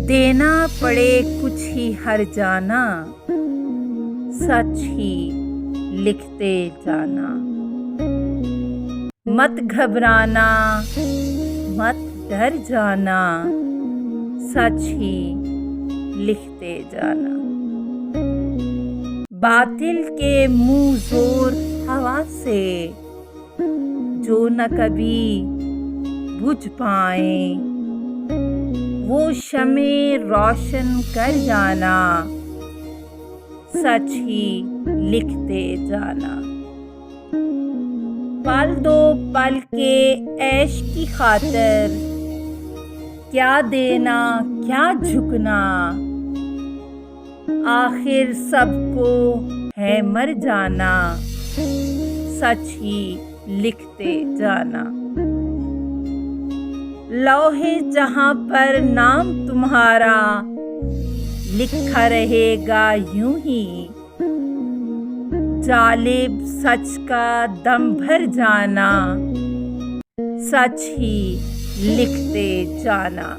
देना पड़े कुछ ही हर जाना, सच ही लिखते जाना। मत घबराना, मत डर जाना, सच ही लिखते जाना। बातिल के मुंह जोर हवा से जो न कभी बुझ पाए, वो शमे रोशन कर जाना, सच ही लिखते जाना। पल दो पल के ऐश की खातिर, क्या देना क्या झुकना, आखिर सबको है मर जाना, सच ही लिखते जाना। लौहे जहां पर नाम तुम्हारा लिखा रहेगा यूं ही, जालिब सच का दम भर जाना, सच ही लिखते जाना।